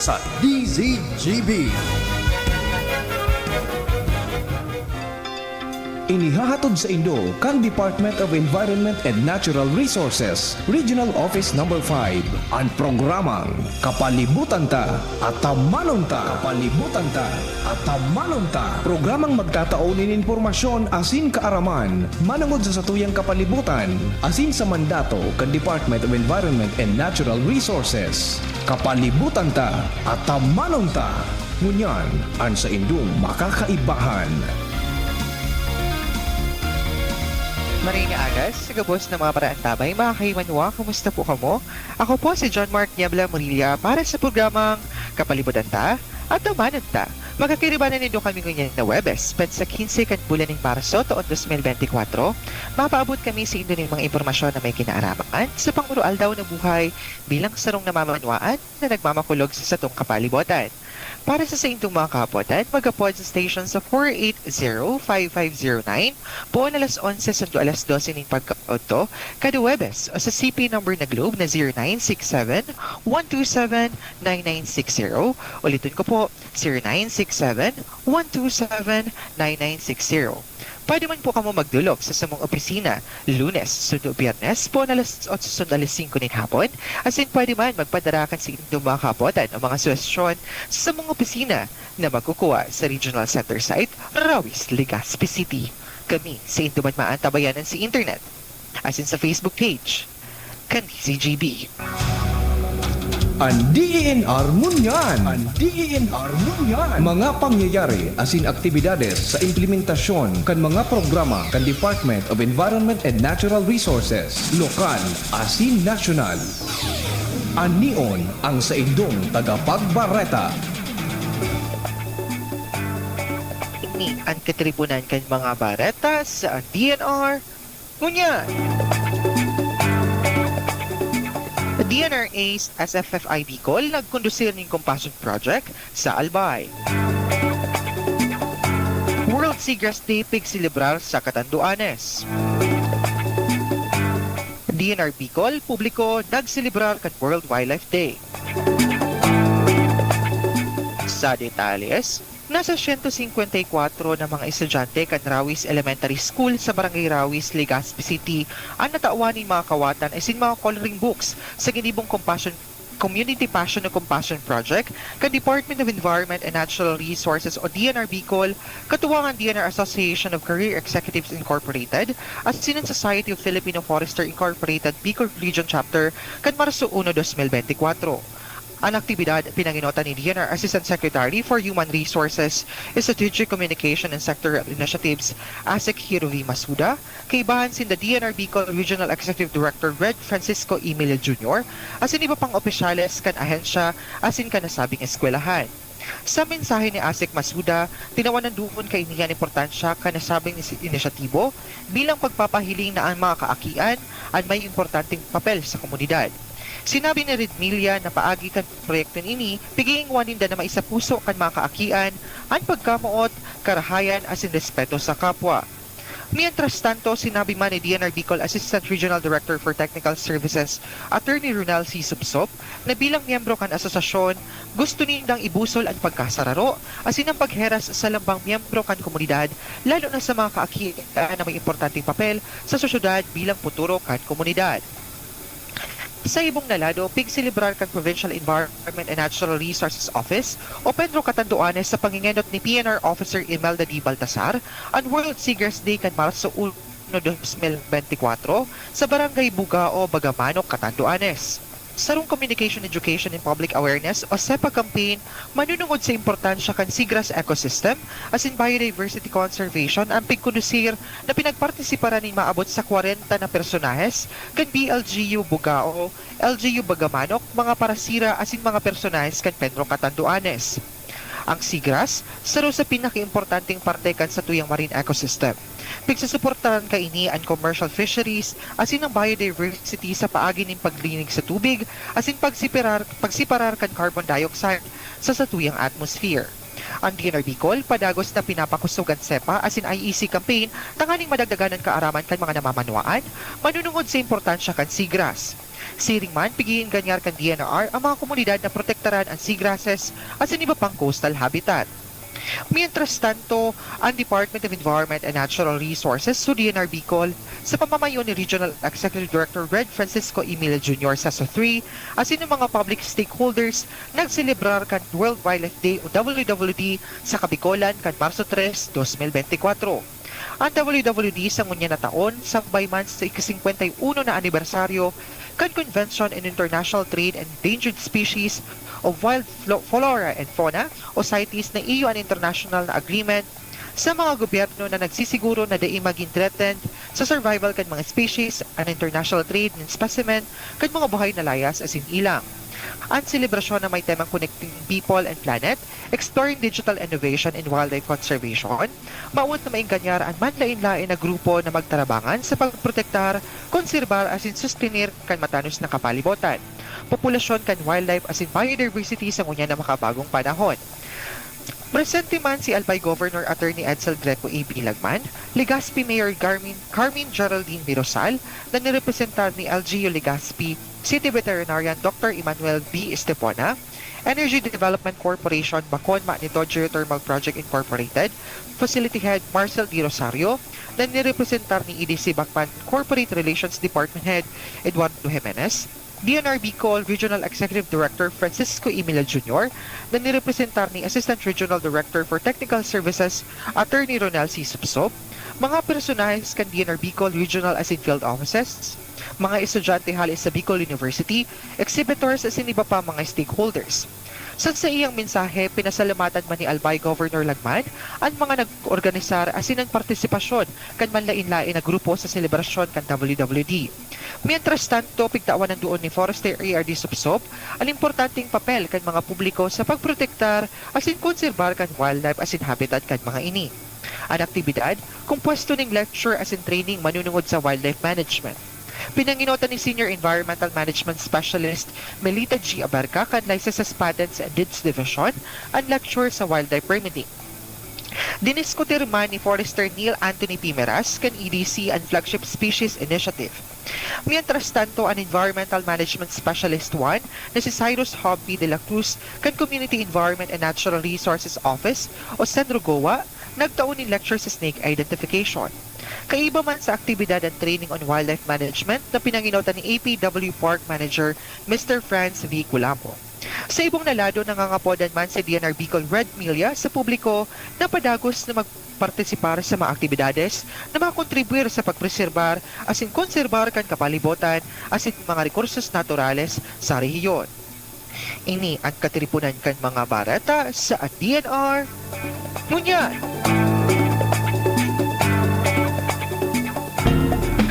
sa DZGB. Inihahatod sa Indo kang Department of Environment and Natural Resources, Regional Office No. 5, ang programang Kapalibutan Ta at Tamanon Ta. Kapalibutan Ta at Tamanon Ta. Programang magtataunin informasyon asin kaaraman, manungod sa satuyang kapalibutan, asin sa mandato kang Department of Environment and Natural Resources. Kapalibutan Ta at Tamanon Ta. Ngunyan, ang sa Indong makakaibahan. Maring agas, sagabos ng mga paraan tabay, mga kaimanwa, kumusta po kamo? Ako po si John Mark Niebla Murilla para sa programang Kapalibutan Ta at Tamanon Ta. Magkakiribanan nito kami ngayon na Webes, sa 15 kan bulan ng Marso taon 2024. Mapaabot kami sa Indo ng mga impormasyon na may kinaaraman sa pangmurual daw na buhay bilang sarong namamanwaan na nagmamakulog sa satong kapalibutan. Para sa intong mga kapotan, mag-apod sa station sa 480-5509 po na alas 11 sa alas 12 ng pagka-auto kada Webes o sa CP number na Globe na 0967-127-9960. Ulitin ko po, 0967-127-9960. Pwede man po kamo magdulog sa samong opisina Lunes, sundo Biyernes po na alas 8 sundo alas 5 ng hapon. As in, pwede man magpadarakan sa inyong mga kapotan o mga suwestyon sa samong opisina na magkukuha sa Regional Center site, Rawis, Legazpi City. Kami sa inyong man maantabayanan sa internet, as in sa Facebook page, DZGB. Ang DENR Munyan. Ang DENR Munyan. Mga pangyayari asin aktibidades sa implementasyon kan mga programa kan Department of Environment and Natural Resources, lokal asin nasyonal. Anion ang sa indong tagapagbareta. Ini ang katribunan kan mga bareta sa DNR Munyan. DNRA's SFFI Bicol nagkondusir ng Compassion Project sa Albay. World Seagrass Day pigsilibrar sa Catanduanes. DNR Bicol publiko nagsilibrar kan World Wildlife Day. Sa detalles, nasa 154 na mga estudyante kan Rawis Elementary School sa Barangay Rawis, Legazpi City ang natauwanin mga kawatan asin mga coloring books sa ginibong Community Passion and Compassion Project kan Department of Environment and Natural Resources o DNR Bicol, katuwangan DNR Association of Career Executives Incorporated at Sinan Society of Filipino Forester Incorporated Bicol Region Chapter kan Marso 1, 2024. Ang aktibidad pinanginota ni DNR Assistant Secretary for Human Resources, Strategic Communication and Sectoral Initiatives, ASEC Hirovi Masuda, kaibahan sin the DNR Bicol Regional Executive Director Red Francisco Emilio Jr., asin iba pang opisyales kan ahensya asin kan nasabing eskwelahan. Sa mensahe ni ASEC Masuda, tinawanan doon kay niyan importansya kan nasabing inisyatibo bilang pagpapahiling na ang mga kaakian at may importanteng papel sa komunidad. Sinabi ni Redmilia na paagi kan proyekto ini, piging waninda na maisapuso kan mga kaakian, ang pagkamuot, karahayan asin respeto sa kapwa. Mientras tanto, sinabi man ni DNR Bicol Assistant Regional Director for Technical Services, Attorney Ronald C. Subsop, na bilang miyembro kan asosasyon, gusto nindang ibusol ang pagkasararo, asin ang pagheras sa lambang miyembro kan komunidad, lalo na sa mga kaakian na may importanteng papel sa sosyedad bilang futuro kan komunidad. Sa ibong nalado, pigsilibrar kan Provincial Environment and Natural Resources Office o Pedro Catanduanes sa pangingenot ni PNR Officer Imelda D. Baltasar ang World Seagrass Day kan Marso 1, 2024 sa Barangay Bugao, Bagamanok, Catanduanes. Sarong Communication Education and Public Awareness o SEPA campaign manunungod sa importansya kan seagrass ecosystem as in biodiversity conservation ang pigkondusir na pinagpartisiparan ng maabot sa 40 na personahes kan BLGU Bugao, LGU Bagamanok, mga parasira as in mga personahes kan Pedro Catanduanes. Ang seagrass, saro sa pinaka-importanting parte kan sa tuyang marine ecosystem. Pigsusuportahan ka ini ang commercial fisheries, asin ang biodiversity sa paagi ng paglinig sa tubig, asin pagsiparar kan carbon dioxide sa satuyang atmosphere. Ang DNR Bicol, padagos na pinapakusugan SEPA as in IEC campaign, tanganing madagdaganan kaaraman kan mga namamanuaan, manunungod sa importansya kan seagrass. Siring man, pigiin ganyar kan DNR ang mga komunidad na protektaran ang seagrasses as in iba pang coastal habitat. Mientras tanto, ang Department of Environment and Natural Resources so DNR Bicol sa pamamayo ni Regional Executive Director Red Francisco Emile Jr. sa SO3 as in mga public stakeholders nagselebrar kan World Wildlife Day o WWD sa Kabikolan kan Marso 3, 2024. Ang WWD sa ngunya na taon, sabay man sa ika-51 na anibersaryo kan Convention on International Trade and Endangered Species of Wild Flora and Fauna o CITES na EU an international na agreement sa mga gobyerno na nagsisiguro na dai maging threatened sa survival kan mga species, an international trade ng specimen kan mga buhay na layas as in ilang. Ang selebrasyon na may temang Connecting People and Planet, Exploring Digital Innovation in Wildlife Conservation, maawat na mainganyar ang manlain-lain na grupo na magtarabangan sa pagprotektar, konserbar as in sustenir kan matanos na kapalibotan, populasyon kan wildlife as in biodiversity sa ngunya na makabagong panahon. Presente man si Albay Governor Attorney Edsel Greco A. Bilagman, Legazpi Mayor Carmen Geraldine Mirosal, na nirepresentar ni LGU Legazpi City Veterinarian Dr. Emmanuel B. Estepona, Energy Development Corporation Bacon Magnito Geothermal Project Incorporated, Facility Head Marcel D. Rosario, na nirepresentar ni EDC Bacman Corporate Relations Department Head Eduardo Jimenez, DNR Bicol Regional Executive Director Francisco Emile Jr. na nirepresentar ni Assistant Regional Director for Technical Services Attorney Ronel C. Subsob, mga personahes kan DNR Bicol Regional as in Field Offices, mga estudyante halis sa Bicol University, exhibitors as in iba pa mga stakeholders. Sa iyang mensahe, pinasalamatan man ni Albay Governor Lagman ang mga nag-organisar as in ang partisipasyon kan manlain-lain na grupo sa selebrasyon kan WWD. Mientras tanto, pigtawan ng doon ni Forester ARD Subsob ang importanteng papel kan mga publiko sa pagprotektar as in konserbar kan wildlife as in habitat kan mga ini. Ang aktibidad, kumpuesto ng lecture as in training manunungod sa wildlife management. Pinanginota ni Senior Environmental Management Specialist Melita G. Abarca kan Licenses, Patents and Deeds Division ang lecture sa wildlife permitting. Diniskutir man ni Forester Neil Anthony Pimeras kan EDC ang Flagship Species Initiative. Mientras tanto, ang Environmental Management Specialist 1 na si Cyrus Hobby de la Cruz kan Community Environment and Natural Resources Office o Senrogoa nagtaon ni lecture sa snake identification. Kaiba man sa aktibidad at training on wildlife management na pinanginota ni APW Park Manager Mr. Franz V. Culamo. Sa ibong nalado, nangangapodan man sa DNR Bicol Red Melia sa publiko na padagos na magpartisipar sa mga aktibidades na makakontribuir sa pagpreserbar as in konserbar kan kapalibotan as in mga rekursos naturales sa rehiyon. Ini ang katiripunan kan mga barata sa DNR. Ngunyan!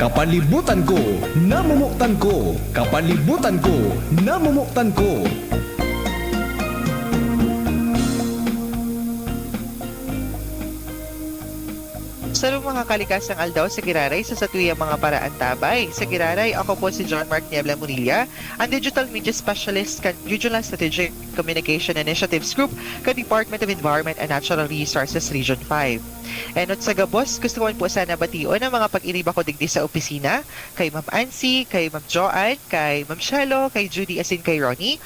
Kapalibutan ko, namumuktan ko. Kapalibutan ko, namumuktan ko. Sa mga kalikasang aldaw sa Giraray sa satuyang mga paraan tabay. Sa Giraray, ako po si John Mark Niebla Munilla, ang Digital Media Specialist kan Regional Strategic Communication Initiatives Group kan Department of Environment and Natural Resources Region 5. Enot sa gabos, gusto ko po sana bation ang mga pag-iriba ko digdi sa opisina, kay Ma'am Ansi, kay Ma'am Joanne, kay Ma'am Shelo, kay Judy asin kay Ronnie.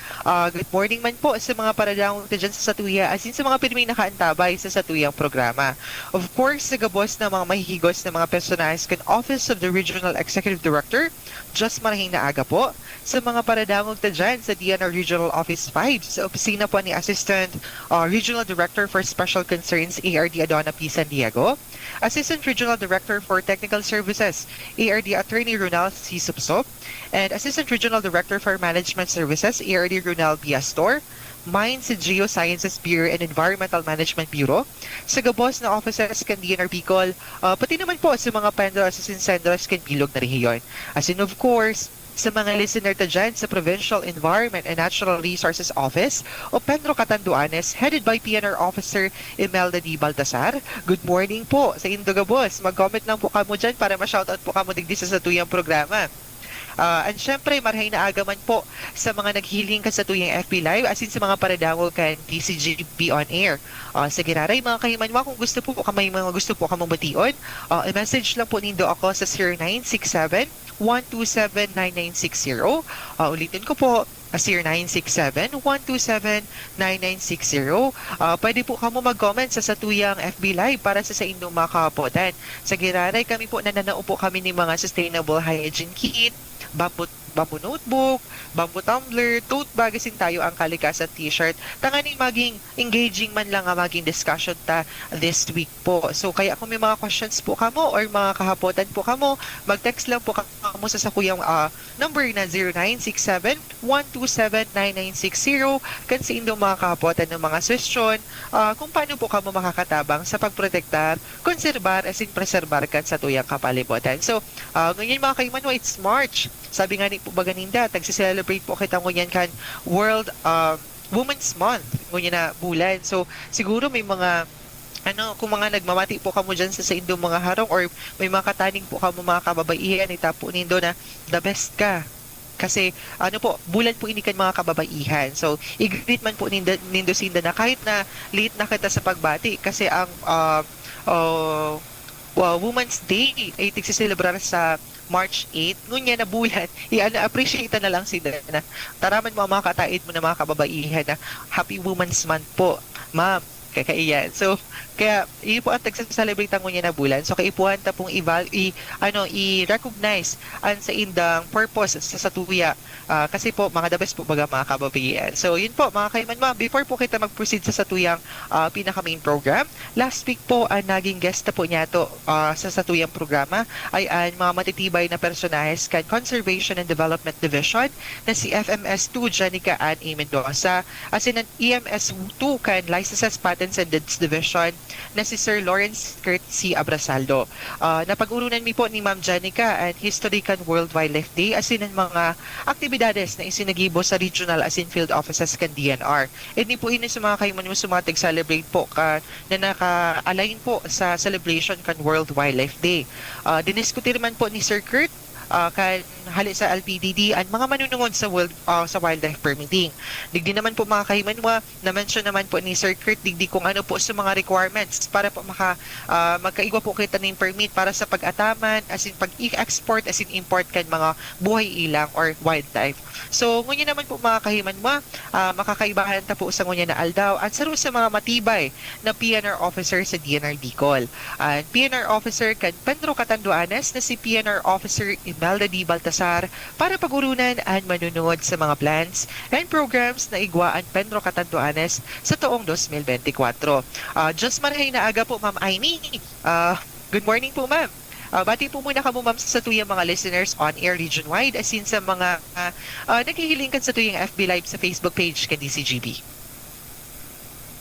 Good morning man po sa mga paradang dyan sa Satuya asin sa mga pirming nakaantabay sa Satuyang programa. Of course, sa gabos na mga mahihigos na mga personahes kan Office of the Regional Executive Director, just marahing na aga po sa mga paradamog ta dyan sa DNR Regional Office 5 sa opisina po ni Assistant Regional Director for Special Concerns ARD Adona P. San Diego, Assistant Regional Director for Technical Services ARD Attorney Ronald C. Subsob, and Assistant Regional Director for Management Services ARD Ronald B. Astor, Mines and Geosciences Bureau and Environmental Management Bureau, sa gabos na offices kan DNR Bicol, pati naman po sa mga Pendro Assistant Centers kan Bilog na rehiyon. As in, of course, sa mga listener ta dyan sa Provincial Environment and Natural Resources Office o Pedro Catanduanes, headed by PNR Officer Imelda D. Baltasar. Good morning po sa Indogabos. Mag-comment lang po kamo dyan para ma-shoutout po kamo digdi sa satuyang programa. And syempre, marhay na agaman po sa mga naghiling ka sa tuyang FB Live as in sa mga paradawal kan DCGB on air. Sige raray mga kahimanwa, kung gusto po may mga gusto po kamong bation, i-message lang po nindo ako sa 0967 127-9960. Ulitin ko po, 0967-127-9960. Pwede po kamo mag-comment sa satuyang FB Live para sa inyong mga kapotan. Sa Giraray, kami po nananaupo kami ng mga sustainable hygiene kit, bamboo notebook, bamboo tumbler, tote bag, isin tayo ang kalikasan t-shirt. Tanganing maging engaging man lang ang maging discussion ta this week po. So kaya kung may mga questions po kamo or mga kahapotan po kamo, mag-text lang po kamo sa sakuyang number na 0967-127-9960 kan sa inyong mga kahapotan ng mga suggestion kung paano po kamo makakatabang sa pagprotektar, konserbar, asin preserbar kan sa tuyang kapalibutan. So, ngayon mga kaimanwa, it's March. Sabi nga ni po ba ganinda, tagsi-celebrate po kita ngunyan kan World Women's Month, ngunyan na bulan. So, siguro may mga kung mga nagmamati po kamo dyan sa indong mga harong or may mga kataning po kamo mga kababaihan, itapo nindo na the best ka. Kasi, bulan po inikan mga kababaihan. So, i-greet man po nindo sinda na kahit na late na kita sa pagbati. Kasi ang Women's Day ay tigsiselebrar sa March 8, ngunya na bulan, appreciate na lang sila na taraman mo ang mga katait mo na mga kababaihan na Happy Women's Month po, ma'am. Kakaiyan. So, kaya, iyo po ang tagsa-celebrate ang ngunya na bulan. So, kaipuhan ta pong i-recognize ang sa indang purpose sa satuya. Kasi po, mga the best po baga mga kababaihan. So, yun po, mga kaimanwa, before po kita mag-proceed sa satuyang pinaka-main program, last week po, ang naging guest na po niya to sa satuyang programa ay ang mga matitibay na personahes kan Conservation and Development Division na si FMS2 Janica Ann A. Mendoza, as in ang EMS2 kan Licenses, Patents and Deeds Division na si Sir Lawrence Kurt C. Abrasaldo. Napag-urunan mi po ni Ma'am Janica and Historical World Wildlife Day as in ang mga aktibidades na isinagibo sa regional as in field offices kan DNR. Hindi po ini sa mga kaiman mo sumatig celebrate po na naka-align po sa celebration kan World Wildlife Day. Diniskutir man po ni Sir Kurt kan hali sa LPDD ang mga manunungod sa sa wildlife permitting. Digdi naman po mga kahimanwa, na-mention naman po ni Sir Kurt digdi kung ano po sa mga requirements para po magkaigwa po kita ng permit para sa pag-ataman, as in pag-export, as in import kan mga buhay ilang or wildlife. So, ngunyan naman po mga kahimanwa, makakaibahan ta po sa ngunyan na aldaw at saro sa mga matibay na PNR officer sa DNR Bicol. PNR officer kan Pedro Catanduanes na si PNR officer Imelda D. Baltasar para pagurunan ang manunod sa mga plans and programs na igwaan Pedro Catanduanes sa taong 2024. Just marahay na aga po, Ma'am Aimee. Good morning po, Ma'am. Bati po muna kamo, Ma'am, sa tuyang mga listeners on air region-wide as in sa mga naghihiling kan sa tuyang FB Live sa Facebook page kan DCGB.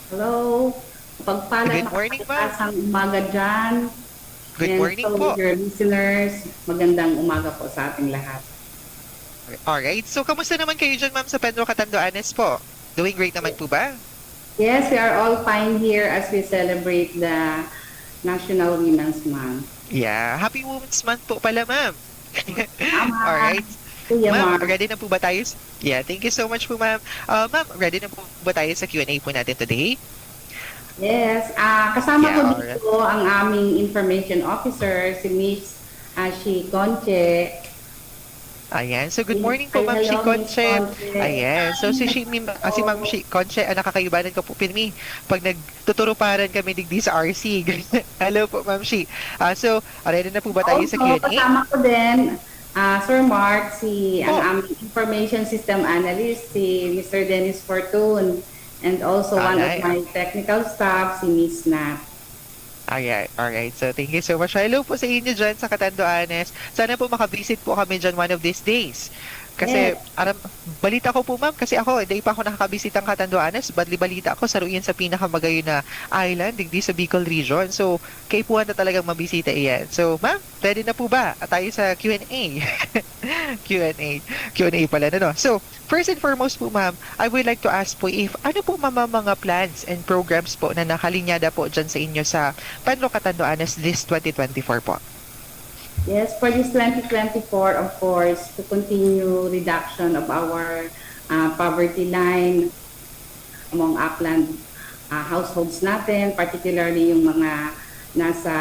Hello. Pagpalang Good morning, Ma'am. Ang umaga dyan. Good morning po. Your listeners, magandang umaga po sa ating lahat. Alright. So, kamusta naman kayo dyan, Ma'am, sa Pedro Catanduanes po? Doing great naman po ba? Yes, we are all fine here as we celebrate the National Women's Month. Yeah. Happy Women's Month po pala, Ma'am. Tama. Alright. Kuya Ma'am, Mark. ready na po ba tayo? Yeah, thank you so much po, Ma'am. Ma'am, ready na po ba tayo sa Q&A po natin today? Yes, kasama Yeah, ko alright. dito ang aming information officer, si Miss Shi Conche. Ayan. So, good morning po, Ay, Ma'am hello, Shi Miss Conche. Conche. Ayan. So, si Ma'am Shi Conche, nakakaibanan ko po, Pirmi, pag nagtuturuparan kami digdi sa RC. Hello po, Ma'am Shi. So, ready na po ba tayo sa Q&A? Kasama ko din, Sir Mark, ang Oh. aming information system analyst, si Mr. Dennis Fortune, and also one of Alright. my technical staff, si Miss Nat. Alright. So, thank you so much. Hello po sa inyo dyan sa Catanduanes. Sana po makabisit po kami dyan one of these days. Kasi, balita ko po, Ma'am, kasi ako, hindi pa ako nakakabisit ang Catanduanes. Balita ako, saruin sa pinakamagayo na island, digdi sa Bicol region. So, kayo po na talagang mabisita iyan. So, Ma'am, ready na po ba? At tayo sa Q&A. Q&A pala na, no? So, first and foremost po, Ma'am, I would like to ask po if ano po mga plans and programs po na nakalinyada po dyan sa inyo sa Pedro Catanduanes this 2024 po? Yes, for this 2024, of course, to continue reduction of our poverty line among upland households natin, particularly yung mga nasa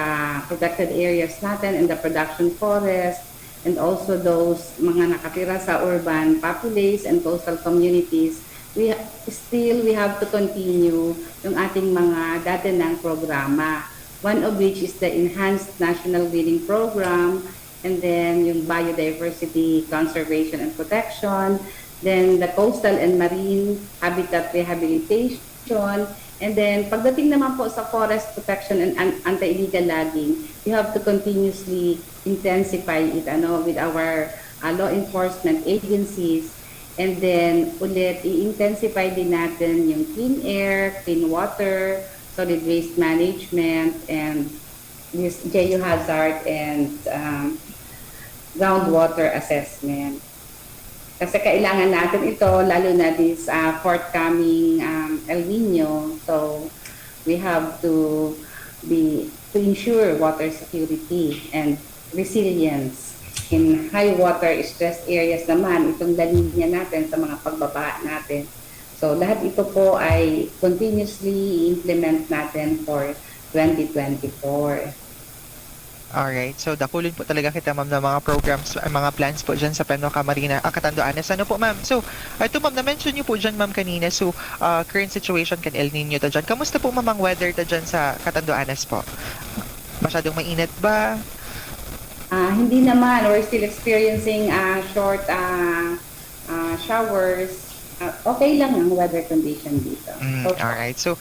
protected areas natin in the production forest, and also those mga nakatira sa urban populace and coastal communities. We have to continue yung ating mga dati ng programa. One of which is the Enhanced National Breeding Program, and then yung Biodiversity Conservation and Protection, then the Coastal and Marine Habitat Rehabilitation, and then pagdating naman po sa forest protection and anti-illegal logging, we have to continuously intensify it with our law enforcement agencies, and then ulit i-intensify din natin yung clean air, clean water, solid waste management, and this geohazard and groundwater assessment. Kasi kailangan natin ito, lalo na this forthcoming El Nino. So we have to ensure water security and resilience. In high water stress areas naman, itong La Nina natin sa mga pagbaba natin. So lahat ito po ay continuously implement natin for 2024. Alright, so dakulin po talaga kita ma'am ng mga programs, mga plans po dyan sa Penno Camarines, Catanduanes. Ano po ma'am? So, ito ma'am, na-mention niyo po dyan ma'am kanina, so current situation kan El Nino ta dyan. Kamusta po ma'am ang weather ta dyan sa Catanduanes po? Masyadong mainit ba? Hindi naman, we're still experiencing short showers. Okay lang ang weather condition dito. Alright, so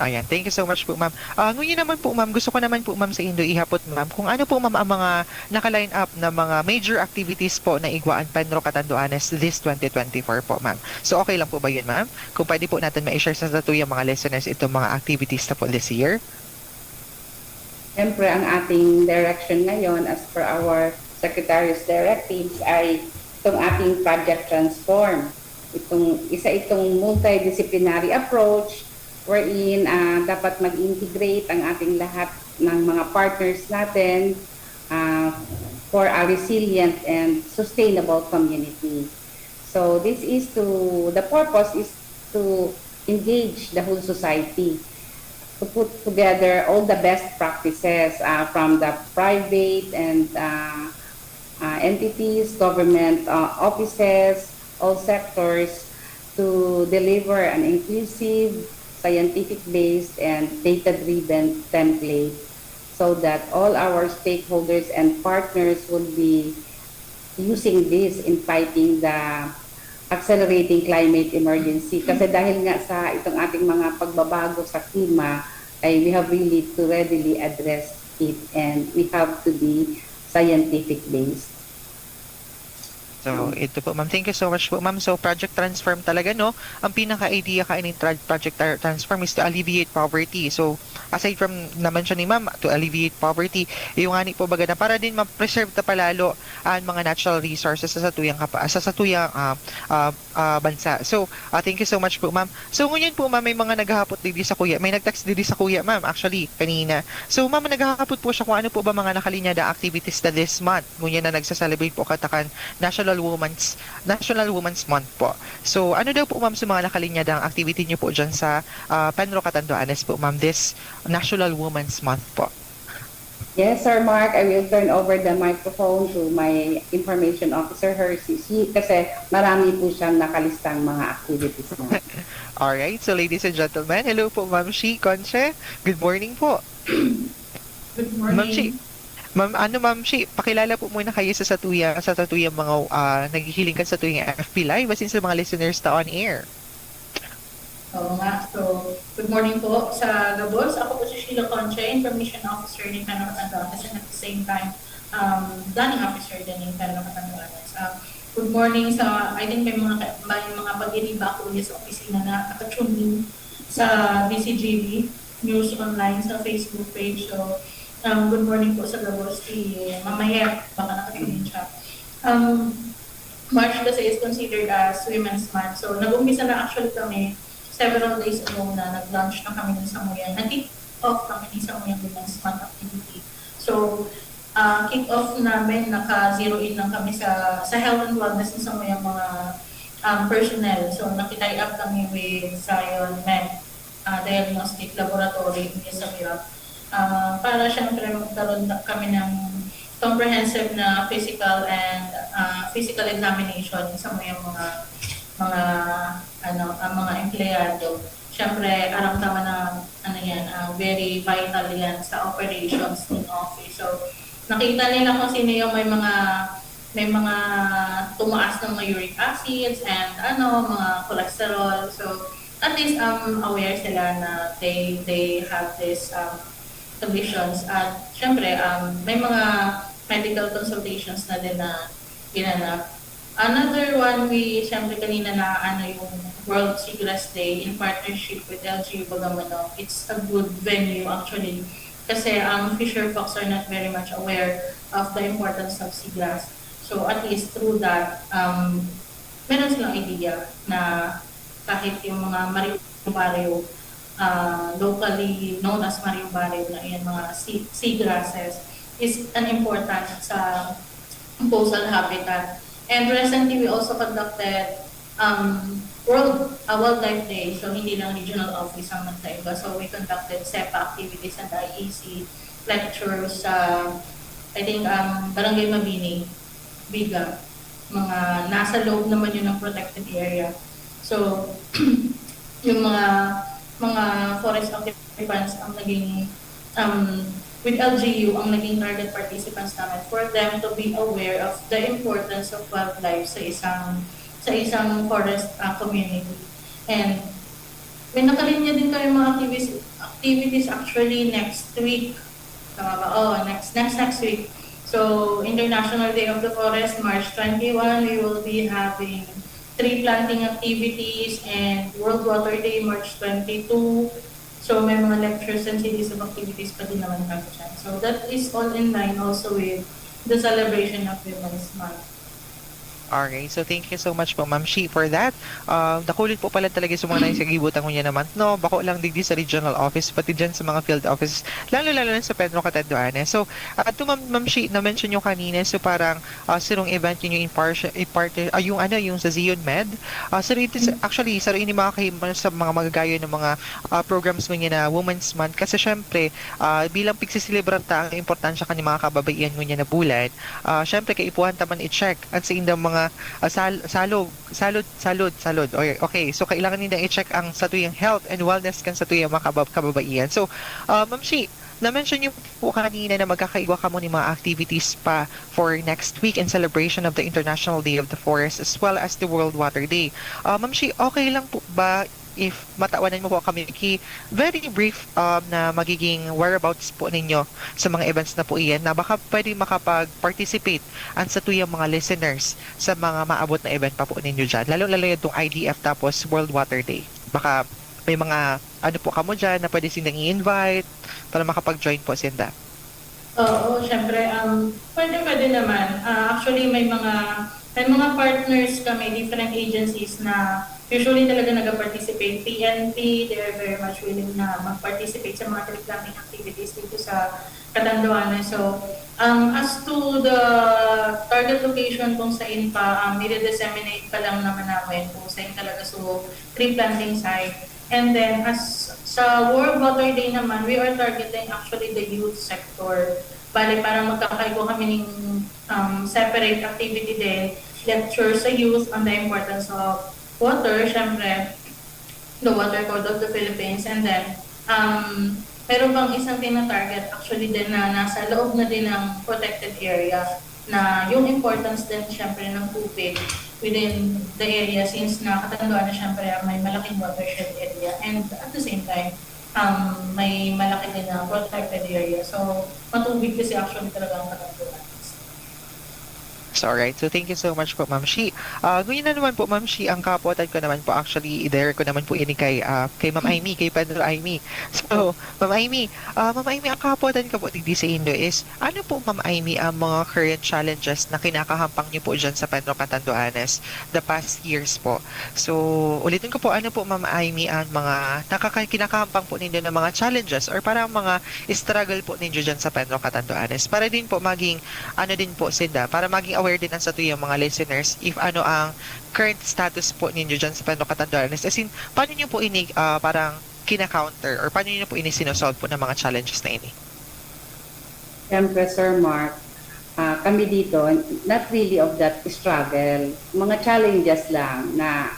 ayan, thank you so much po ma'am. Ngayon naman po ma'am, gusto ko naman po ma'am sa Indo ihapot ma'am kung ano po ma'am ang mga naka-line up na mga major activities po na Igwaan Penro Catanduanes this 2024 po ma'am. So okay lang po ba yun ma'am? Kung pwede po natin ma-share sa tatuyang mga listeners itong mga activities na po this year. Siyempre, ang ating direction ngayon as per our Secretary's directives ay itong ating Project Transform. Itong multidisciplinary approach wherein dapat mag-integrate ang ating lahat ng mga partners natin for a resilient and sustainable community. So the purpose is to engage the whole society, to put together all the best practices from the private and entities, government offices, all sectors, to deliver an inclusive, scientific-based, and data-driven template so that all our stakeholders and partners will be using this in fighting the accelerating climate emergency. Kasi dahil nga sa itong ating mga pagbabago sa klima, ay we have really to readily address it, and we have to be scientific-based. So, ito po, ma'am. Thank you so much po, ma'am. So, Project Transform talaga, no? Ang pinaka-idea ka in Project Transform is to alleviate poverty. So, aside from naman siya ni ma'am, to alleviate poverty, yung ani po baga na para din ma-preserve ta palalo ang mga natural resources sa satuyang bansa. So, thank you so much po, ma'am. So, ngayon po, ma'am, may mga naghahapot dito sa kuya. May nag-text dito sa kuya, ma'am, actually, kanina. So, ma'am, naghahapot po siya kung ano po ba mga nakalinyada activities na this month. Ngunyan na nagsaselebrate po katakan National Women's Month po. So, ano daw po, ma'am, sa mga nakalinyadang activity niyo po dyan sa Penro Catanduanes po, ma'am, this National Women's Month po? Yes, Sir Mark, I will turn over the microphone to my information officer, Hershey, kasi marami po siyang nakalistang mga activities na. Alright, so ladies and gentlemen, hello po, Ma'am Shi, Conche. Good morning po. Good morning. Ma'am Shi, Ma'am Shi, pakilala po muna kayo sa tatuyang mga naghihiling ka sa tuyang FB Live since sa mga listeners ta on air. Oo nga. So, good morning po sa Gabos. Ako po si Sheila Conche, Information Officer ng Penro Catanduanes, and at the same time, Planning Officer din ng Penro Catanduanes. Good morning sa, I think may mga pag-iriba ako sa opisina na nakatune in sa BCGB News Online sa Facebook page. So, good morning po sa Gabos. Si Mamaya, baka nakatune in siya. March kasi is considered as Women's Month. So, nag-umpisa na actually kami several days ago na nag-launch na kami ng Samuyan. Nag-kick off kami ng Samuyan Women's Month activity. So, kick-off namin, naka-zero in lang kami sa health and wellness ng sa mga personnel. So nakitay up kami with Zion Med Diagnostic Laboratory in Isabela. Para syempre magkaroon kami ng comprehensive na physical and physical examination sa mga empleyado. Syempre, aramdaman na very vital yan sa operations ng office. So, nakita nila kung sino yung may mga tumaas ng mga uric acids and mga cholesterol. So, at least aware sila na they have this conditions. At syempre, may mga medical consultations na din na ginanap. Another one, syempre kanina na yung World Seagrass Day in partnership with LGU Bagamono. It's a good venue actually kasi ang fisher folks are not very much aware of the importance of seagrass. So at least through that, meron silang idea na kahit yung mga Mario Barrio, locally known as Mario Barrio na yung mga seagrasses is an important sa coastal habitat. And recently, we also conducted World Wildlife Day. So, hindi lang regional office ang nagtaiba. So, we conducted SEPA activities and IEC lectures sa, I think, Barangay Mabini, Biga. Mga nasa loob naman yun ng protected area. So, yung mga forest occupants ang naging with LGU ang naging target participants namin for them to be aware of the importance of wildlife sa isang forest community. And may nakalinya din kayo mga activities actually next week. Tama ba? Next week. So, International Day of the Forest, March 21, we will be having tree planting activities, and World Water Day, March 22. So may mga lectures and series of activities pa din naman kami dyan. So that is all in line also with the celebration of Women's Month. Alright, so thank you so much po Ma'am Shi for that. Nakulit po pala talaga sa mga naisagibutan ko niya naman. No, bako lang digdi sa regional office, pati dyan sa mga field offices, lalo-lalo na sa Pedro Catanduanes. So, to Ma'am Shi, na-mention nyo kanina, so parang sirong event yun yung sa Zion Med. Actually, sa rin sa mga magagayo ng mga programs mo niya na Women's Month. Kasi syempre, bilang pigsisilibranta ang importansya ka ng mga kababaihan mo niya na bulan, syempre, kaipuhan taman i-check at sa indang mga salud. Okay, so kailangan nila i-check ang sa tuyang health and wellness kan sa tuyang mga kababaihan. So, Ma'am Shi, na-mention niyo po kanina na magkakaiba ka mo ng mga activities pa for next week in celebration of the International Day of the Forest as well as the World Water Day. Ma'am Shi, okay lang po ba if matawanan mo po kami very brief na magiging whereabouts po ninyo sa mga events na po iyan na baka pwede makapag-participate ang sa tuyang mga listeners sa mga maabot na event pa po ninyo dyan, lalo-lalo yung itong IDF tapos World Water Day. Baka may mga po kamo dyan na pwede silang i-invite para makapag-join po sila. Oo, syempre, pwede naman. Actually, may mga partners kami, different agencies na usually talaga nag-participate. PNP, they are very much willing na mag-participate sa mga tree planting activities dito sa Catanduanes. So, as to the target location kung saan pa, i-disseminate pa lang naman namin kung saan talaga so tree planting site. And then, as sa World Water Day naman, we are targeting actually the youth sector. Bale, parang magkakaibo kami ng separate activity din, lecture sa youth on the importance of water, syempre, the Water Code of the Philippines, and then, meron bang isang tina-target actually din na nasa loob na din ng protected area na yung importance din syempre ng tubig within the area since Catanduanes na syempre may malaking watershed area and at the same time, may malaki din na protected area. So, matubig kasi actually talaga ang Catanduanes. So, alright. So, thank you so much po, Ma'am Shi. Ngayon na naman po, Ma'am Shi, ang kapotan ko naman po, actually, i-dare ko naman po ini kay Ma'am Aimee, kay Pedro Aimee. So, Ma'am Aimee, ang kapotan ko po digdi sa Indo is, ano po, Ma'am Aimee, ang mga current challenges na kinakahampang niyo po dyan sa Pedro Catanduanes the past years po? So, ulitin ko po, ano po, Ma'am Aimee, ang mga kinakahampang po ninyo ng mga challenges or parang mga struggle po ninyo dyan sa Pedro Catanduanes para din po maging, ano din po, Sinda, para maging aware din ang sa tuyong mga listeners if ano ang current status po ninyo dyan sa Pedro Catanduanes. As in, paano nyo po ini parang kina-counter or paano nyo po ini sinosolve po ng mga challenges na ini? Siyempre, Sir Mark, kami dito, not really of that struggle. Mga challenges lang na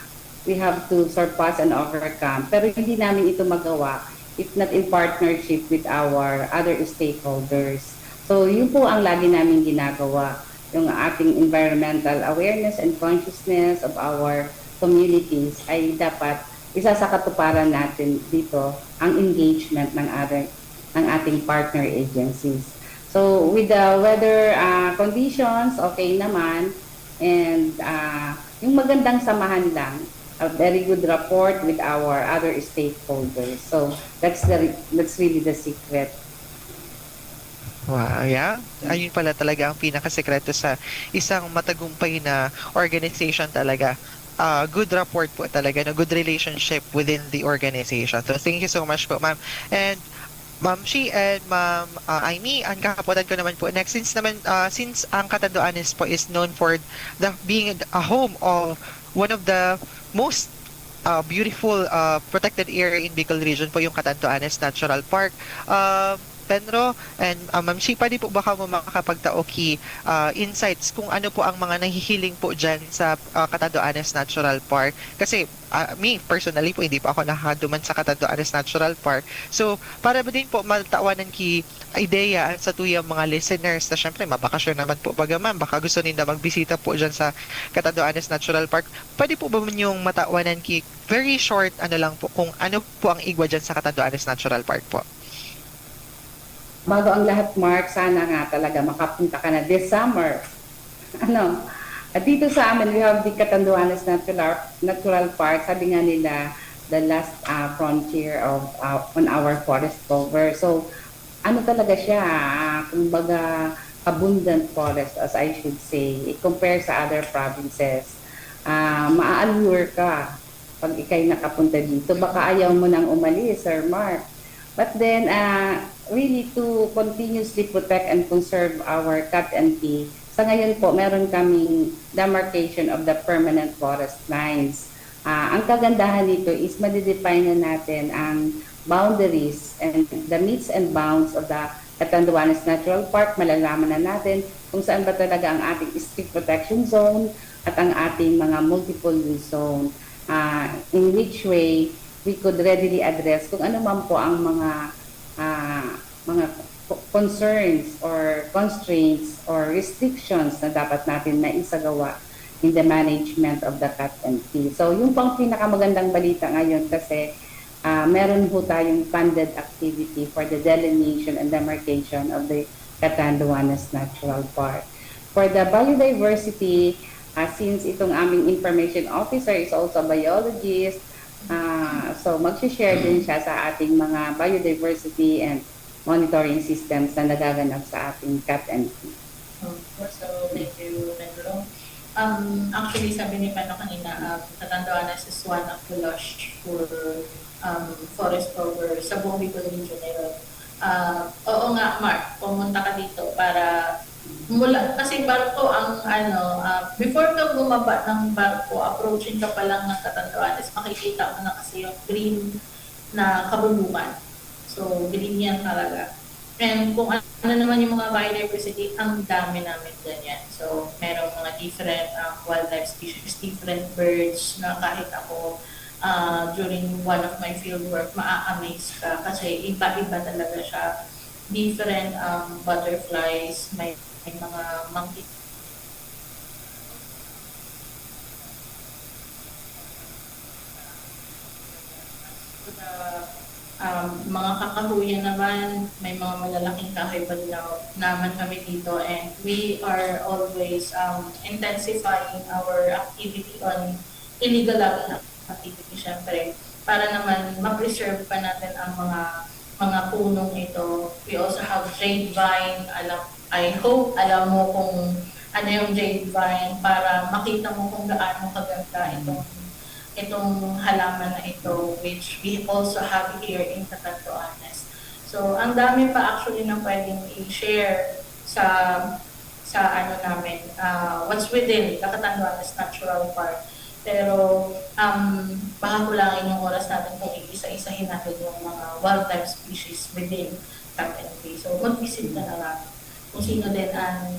we have to surpass and overcome. Pero hindi namin ito magawa if not in partnership with our other stakeholders. So, yun po ang lagi namin ginagawa. Yung ating environmental awareness and consciousness of our communities ay dapat isa sa katuparan natin dito ang engagement ng ating partner agencies. So with the weather conditions, okay naman, and yung magandang samahan lang, a very good rapport with our other stakeholders. So that's really the secret. Wow, yeah. Ayun pala talaga ang pinakasekreto sa isang matagumpay na organization talaga. Good rapport po talaga, no? Good relationship within the organization. So, thank you so much po, ma'am. And Ma'am Shi and Ma'am Aimee, ang kakapotan ko naman po next, since ang Catanduanes po is known for being a home of one of the most beautiful protected area in Bicol region po, yung Catanduanes Natural Park. Penro and Ma'am Shi, pwede po baka mo makakapagtaoki insights kung ano po ang mga nahihiling po dyan sa Catanduanes Natural Park? Kasi me, personally po, hindi pa ako nakaduman sa Catanduanes Natural Park. So, para ba din po maltawanan ki ideya sa tuyang mga listeners na syempre, mabakasyon naman po bagaman, baka gusto nila magbisita po dyan sa Catanduanes Natural Park. Pwede po ba yung matawanan ki very short, ano lang po, kung ano po ang igwa dyan sa Catanduanes Natural Park po? Bago ang lahat, Mark, sana nga talaga makapunta ka na this summer. At dito sa amin, we have the Catanduanes Natural Park. Sabi nga nila, the last frontier of on our forest cover. So, ano talaga siya? Kumbaga, abundant forest, as I should say. Compare sa other provinces. Maa-allure ka pag ikay nakapunta dito. Baka ayaw mo nang umalis, Sir Mark. But then, really to continuously protect and conserve our cat and pea, sa ngayon po, meron kaming demarcation of the permanent forest lines. Ang kagandahan nito is madidefine na natin ang boundaries and the meets and bounds of the Catanduanes Natural Park. Malalaman na natin kung saan ba talaga ang ating strict protection zone at ang ating mga multiple use zone. In which way we could readily address kung ano man po ang mga concerns or constraints or restrictions na dapat natin na isagawa in the management of the cat and pea. So yung pang pinakamagandang balita ngayon kasi meron po tayong funded activity for the delineation and demarcation of the Catanduanes Natural Park. For the biodiversity, since itong aming information officer is also a biologist, so mag-share din siya sa ating mga biodiversity and monitoring systems na nagaganap sa ating cat and pea. So, thank you, Pedro. Actually, sabi ni Pano kanina, Catanduanes is one of the lush for forest cover sa buong Bicol region na yun. Oo nga, Mark, pumunta ka dito para kasi barko ang before ka bumaba ng barko, approaching ka pa lang ng Catanduanes, makikita mo na kasi yung green na kabundukan. So, green yan talaga. And kung ano naman yung mga biodiversity, ang dami namin ganyan. So, merong mga different wildlife species, different birds na kahit ako during one of my fieldwork, maa-amaze ka kasi iba-iba talaga siya. Different butterflies, may mga monkey. Mga kakahuyan naman, may mga malalaking kahoy banlaw naman kami dito, and we are always intensifying our activity on illegal logging activity, syempre, para naman ma-preserve pa natin ang mga punong ito. We also have jade vine. I hope alam mo kung ano yung jade vine para makita mo kung gaano kaganda itong halaman na ito, which we also have here in Catanduanes. So, ang dami pa actually na pwedeng i-share sa ano namin, what's within the Catanduanes Natural Park. Pero, baka kulangin yung oras natin kung iisa-isahin natin yung mga wildlife species within Catanduanes. So, mag-visit ka na lang. Kung sino din ang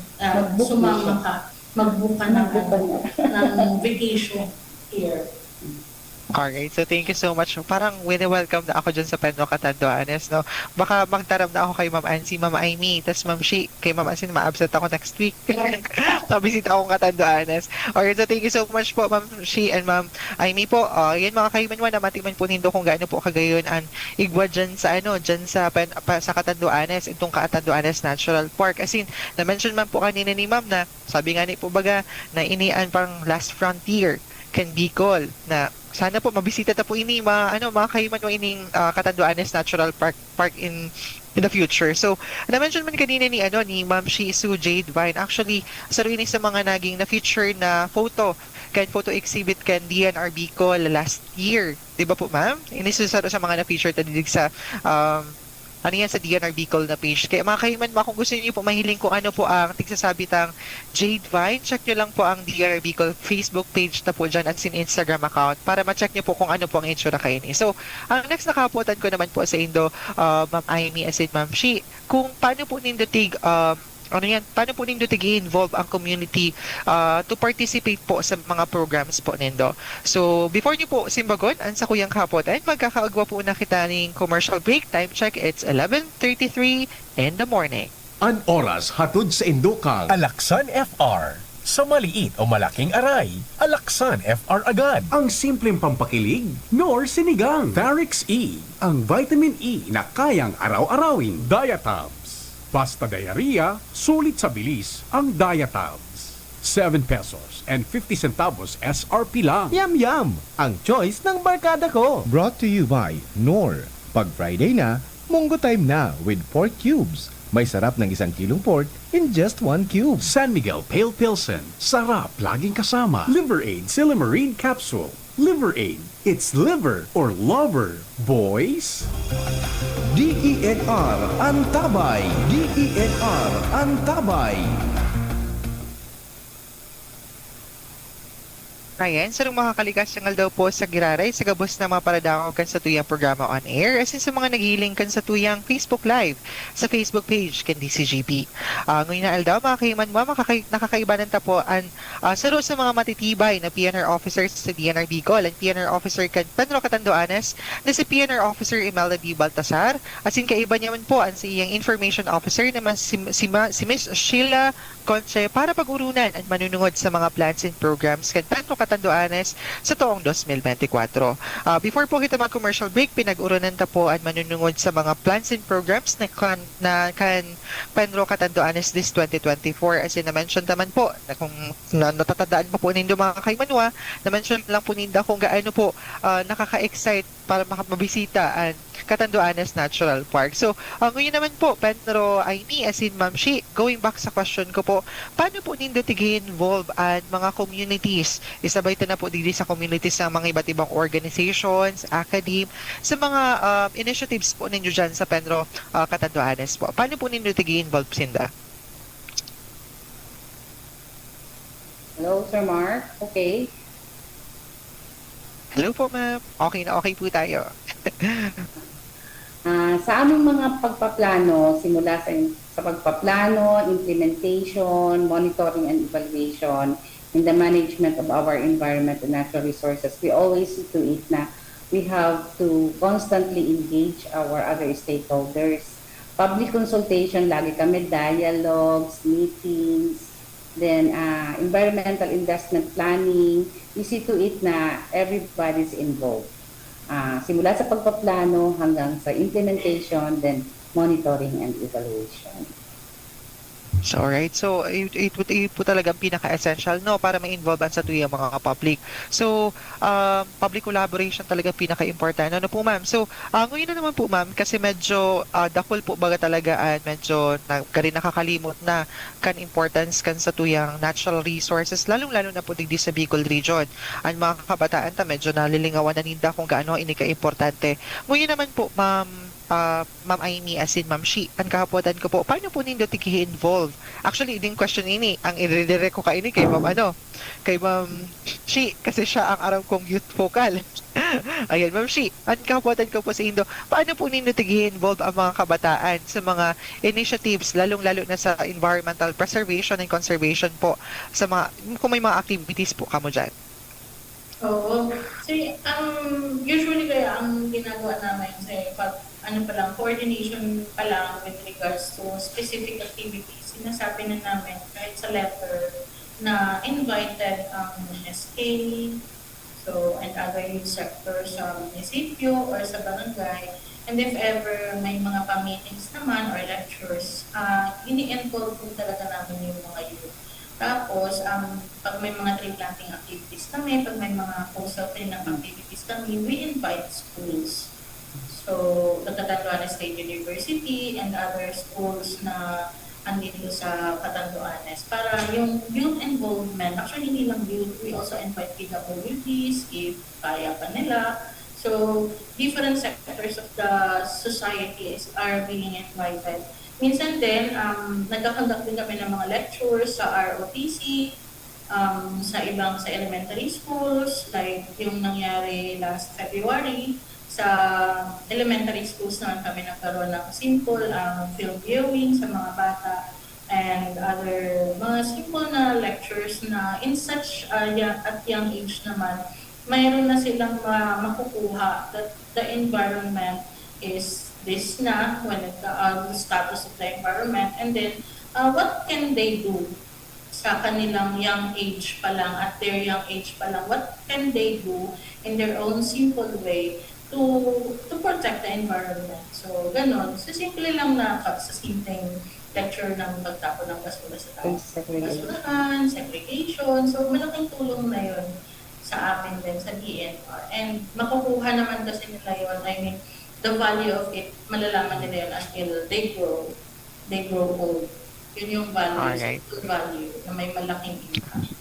sumama ka, mag-book ka ng vacation here. Alright, so thank you so much. Parang wini-welcome na ako dyan sa Pedro Catanduanes, no? Baka magtarap na ako kay Ma'am Ansi, Ma'am Aimee, tas Ma'am Shi, kay Ma'am Ansi, ma-absent ako next week. Nabisita akong Catanduanes. Alright, so thank you so much po, Ma'am Shi and Ma'am Aimee po. Yan mga kaimanwan, namatiman po nindo kung gaano po kagayon ang igwa dyan sa sa Catanduanes, itong Catanduanes Natural Park. As in, na-mention man po kanina ni Ma'am na, sabi nga ni po baga, na inian parang last frontier can Bicol na sana po mabisita ta po ini mga kaiman mo ining Catanduanes Natural Park in the future. So, na-mention man kanina ni Ma'am Shisu Jade Vine. Actually, sa rin sa mga naging na-feature na photo exhibit kan DNR Bicol last year. 'Di ba po, ma'am? Inisasaro sa mga na-feature tadig sa sa DNR Bicol na page. Kaya mga kaiman kung gusto niyo po mahiling kung ano po ang tigsasabitang Jade Vine, check niyo lang po ang DNR Bicol Facebook page na po dyan at sin Instagram account para ma-check niyo po kung ano po ang itsura kayo ni. So, ang next nakaputan ko naman po sa Indo, Ma'am Aimee as in Ma'am Shi, kung paano po nindotig paano po nindo i-involve ang community to participate po sa mga programs po nindo. So, before niyo po simbagon, ang sa kuyang kapotan, magkakaagwa po na kita ng commercial break. Time check, it's 11:33 in the morning. An oras hatod sa Indokang. Alaksan FR. Sa maliit o malaking aray, Alaksan FR agad. Ang simpleng pampakilig, nor sinigang. Varix E, ang vitamin E na kayang araw-arawin. Diatabs. Basta diarrhea, sulit sa bilis ang Diatabs. 7 pesos and 50 centavos SRP lang. Yum yum! Ang choice ng barkada ko. Brought to you by Nor. Pag Friday na, Munggo Time na with pork cubes. May sarap ng 1 kilong pork in just 1 cube. San Miguel Pale Pilsen, sarap laging kasama. Liver Aid Silymarin Capsule. Liver Aid, it's liver or lover, boys. DENR Antabay. DENR Antabay. Ayan, sarong makakalikas yung daw po sa giraray sa gabos na mga paradakaw kan sa tuyang programa on air as in sa mga nagiling kan sa tuyang Facebook Live sa Facebook page kan DCGP. Ngayon na aldaw, mga kaiman mo, nakakaibanan ta po ang saro sa mga matitibay na PNR officers sa DNR Bicol and PNR officer kan Pedro Catanduanes na si PNR officer Imelda D. Baltasar as in kaiba naman po ang sa iyang information officer naman si Miss Sheila Conche para pag-urunan at manunungod sa mga plans and programs kan Pedro Catanduanes sa taong 2024. Before po kita mag-commercial break, pinag-urunan ta po at manunungod sa mga plans and programs na kan Pedro Catanduanes this 2024. As in, na-mention naman po, na kung natatandaan pa po nindo mga kaimanwa, na-mention lang po ninda kung gaano po nakaka-excite para makapabisita ang Catanduanes Natural Park. So, ngayon naman po, Pedro Aimee, as in Ma'am Shi, going back sa question ko po, paano po nindo tig-involve ang mga communities? Isabay na po dito sa communities ng mga iba't ibang organizations, academe, sa mga initiatives po ninyo dyan sa Pedro Catanduanes po. Paano po nindo tig-involve, Sinda? Hello, Sir Mark. Okay. Hello po, ma'am. Okay na okay po tayo. Sa aming mga pagpaplano, simula sa pagpaplano, implementation, monitoring and evaluation, in the management of our environment and natural resources, we always see to it na we have to constantly engage our other stakeholders. Public consultation, lagi kami, dialogues, meetings, then environmental investment planning, we see to it na everybody's involved. simula sa pagpaplano hanggang sa implementation, then monitoring and evaluation. So, alright. So, it po talaga ang pinaka-essential, no, para ma-involve ang satuyang mga public. So, public collaboration talaga pinaka-important. Ano po, ma'am? So, ngayon na naman po, ma'am, kasi medyo dakol po baga talaga at medyo nakakalimot na kan importance kan satuyang natural resources, lalong-lalo na po digdi sa Bicol region. Ang mga kabataan ta medyo nalilingawan na ninda kung gaano ini ka-importante. Ngayon naman po, Ma'am Amy as in Ma'am Shi, ang kahapotan ko po, paano po nindo tiki-involve? Actually, din question ini, ang i-redirect ko kaini kay Ma'am kay Ma'am Shi, kasi siya ang aram kong youth vocal. Ayan, Ma'am Shi, ang kahapotan ko po sa Indo, paano po nindo tiki-involve ang mga kabataan sa mga initiatives, lalong-lalo na sa environmental preservation and conservation po, sa mga, kung may mga activities po kamo dyan? Oo. So, usually kaya ang ginagawa namin coordination pa lang with regards to specific activities. Sinasabi na namin kahit sa letter na invited ang SK, so, and other youth sectors sa munisipyo or sa barangay. And if ever may mga pa-meetings naman or lectures, ini-involve po talaga namin yung mga youth. Tapos, pag may mga tree planting activities kami, pag may mga coastal cleanup activities kami, we invite schools. So, the Catanduanes State University and other schools na andito sa Catanduanes para yung youth involvement, actually hindi lang youth, we also invite PWDs if kaya pa nila. So, different sectors of the society are being invited. Minsan din, nagkakandak din kami ng mga lectures sa ROTC, sa elementary schools, like yung nangyari last February. Sa elementary schools naman kami nagkaroon ng simple film viewing sa mga bata and other mga simple na lectures na in such at young age naman, mayroon na silang makukuha that the environment is this na when the status of the environment, and then what can they do sa kanilang young age pa lang, at their young age pa lang, what can they do in their own simple way to protect the environment. So, ganon. So, simple lang na sa simpleng lecture ng pagtapon ng basura sa tao. Basurahan, segregation. So, malaking tulong na yun sa amin din, sa DNR. And makukuha naman kasi nila yun, I mean, the value of it, malalaman nila yun until they grow old. Yun yung value, Alright. value na may malaking impact.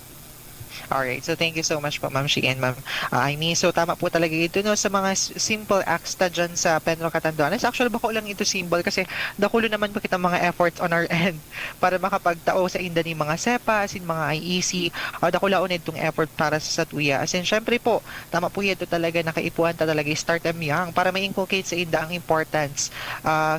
Alright, so thank you so much po, Ma'am Shi and Ma'am Amy. So tama po talaga ito, no, sa mga simple acts ta dyan sa Penro Catanduanes. Actually, bako lang ito symbol kasi dakulo naman po kita mga efforts on our end para makapagtao sa inda ni mga SEPA, sin mga IEC, dakulaon itong effort para sa Satuya. As in, syempre po, tama po ito talaga, nakaipuan ta talaga, start them young para ma-inculcate sa inda ang importance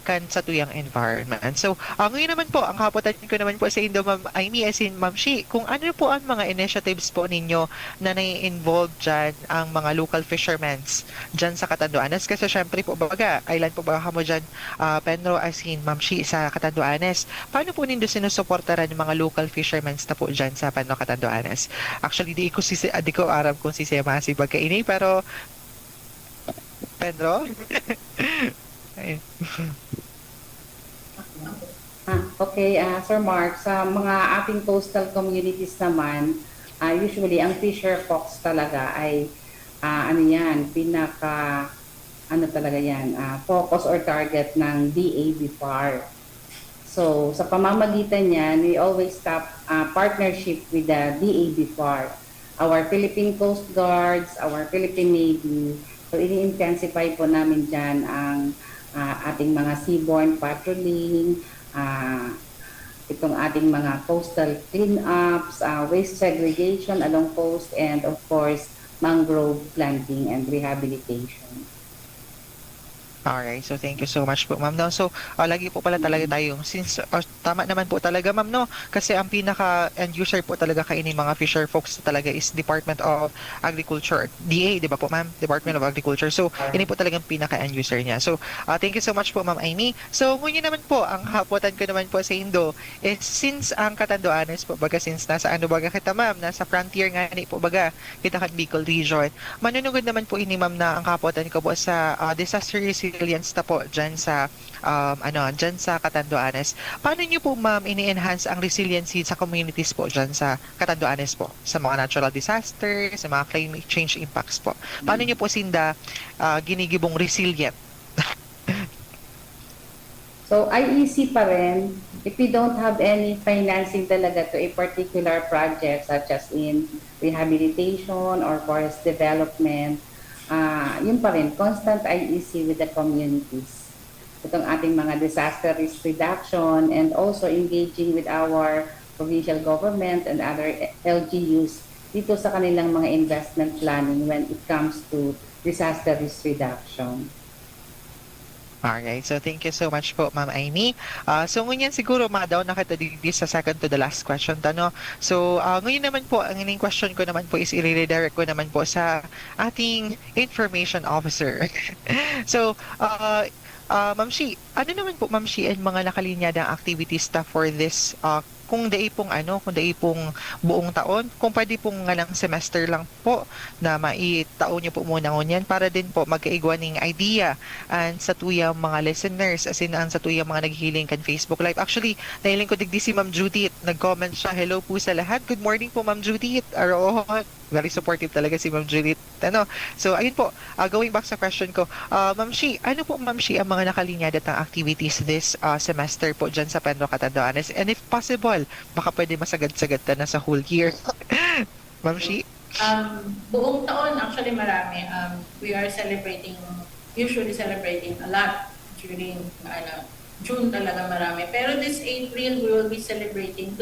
kan Satuyang environment. So, ngayon naman po, ang kaputan ko naman po sa indo, Ma'am Amy, as in Ma'am Shi, kung ano po ang mga initiatives po ninyo na nai-involve dyan ang mga local fishermen dyan sa Catanduanes. Kasi syempre po, baga, island po baga mo dyan, Penro, as in Ma'am Shi, sa Catanduanes. Paano po nindo sinusuportaran yung mga local fishermen na po dyan sa Penro, Catanduanes? Actually, di ko aram kung si Semasi bagkaini, pero Penro? Okay, Sir Mark, sa mga ating coastal communities naman, usually ang fisher folks talaga ay talaga yan, focus or target ng DABFAR. So sa pamamagitan niyan, we always tap partnership with the DABFAR, our Philippine Coast Guards, our Philippine Navy. So ini-intensify po namin dyan ang ating mga seaborne patrolling, itong ating mga coastal cleanups, waste segregation along coast, and of course, mangrove planting and rehabilitation. Alright, so thank you so much po, ma'am. No? So, lagi po pala talaga tayong, since tama naman po talaga, ma'am, no? Kasi ang pinaka end user po talaga kainin mga fisher folks talaga is Department of Agriculture, DA, di ba po, ma'am? Department of Agriculture. So, ini po talagang pinaka end user niya. So, thank you so much po, ma'am Amy. So, ngunyan naman po, ang hapotan ko naman po sa Indo is since ang Catanduanes po, baga since nasa ano baga kita, ma'am, nasa frontier nga ni po baga kita kan Bicol region. Manunugod naman po ini, ma'am, na ang hapotan ko po sa disaster resilience na po dyan sa dyan sa Catanduanes. Paano niyo po, ma'am, ini-enhance ang resiliency sa communities po dyan sa Catanduanes po? Sa mga natural disaster, sa mga climate change impacts po. Paano niyo po sinda ginigibong resilient? So IEC pa rin, if we don't have any financing talaga to a particular project such as in rehabilitation or forest development, yun pa rin, constant IEC with the communities. Itong ating mga disaster risk reduction and also engaging with our provincial government and other LGUs dito sa kanilang mga investment planning when it comes to disaster risk reduction. Alright, so thank you so much po, Ma'am Amy. So ngunyan siguro madaw na kita di sa second to the last question tano. So ngayon naman po, ang ining question ko naman po is i-redirect ko naman po sa ating information officer. So Ma'am Shi, ano naman po, Ma'am Shi, ang mga nakalinyadang activities ta for this kung dai pong buong taon, kung pwede pong nga lang semester lang po na maitaon niyo po muna ngunyan para din po magkaigwa ng idea and sa tuyang mga listeners, as in ang sa tuyang mga naghihiling kan Facebook Live. Actually, nahiling ko digdi si Ma'am Judith, nag-comment siya, hello po sa lahat. Good morning po, Ma'am Judith. Very supportive talaga si Ma'am Judith. So, ayun po, going back sa question ko, Ma'am Shi, ano po, Ma'am Shi, ang mga nakalinyada ng activities this semester po dyan sa Penro Catanduanes? And if possible, baka pwede masagad-sagad na sa whole year. Ma'am Shi? Buong taon, actually marami. We are usually celebrating a lot during June talaga marami. Pero this April, we will be celebrating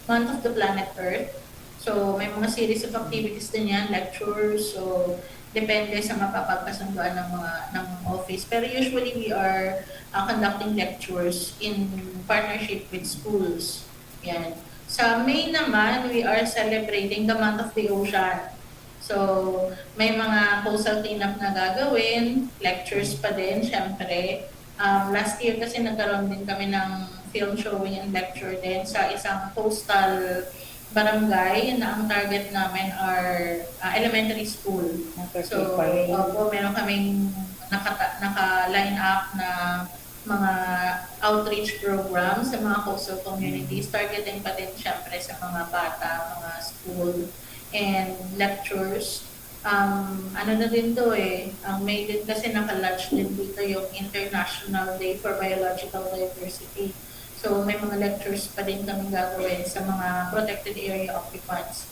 Month of the Planet Earth. So, may mga series of activities din yan, lectures, so depende sa mapapagkasunduan ng office. Pero usually, we are conducting lectures in partnership with schools. Yan. Sa May naman, we are celebrating the Month of the Ocean. So, may mga coastal cleanup na gagawin, lectures pa din, syempre. Last year kasi nagkaroon din kami ng film showing and lecture din sa isang coastal barangay na ang target namin are elementary school. So, meron kaming naka-line up na mga outreach programs sa mga coastal communities, targeting pa din syempre sa mga bata, mga school, and lectures. Ano na din to ang May din kasi naka-launch din dito yung International Day for Biological Diversity. So may mga lectures pa din kami gagawin sa mga protected area occupants.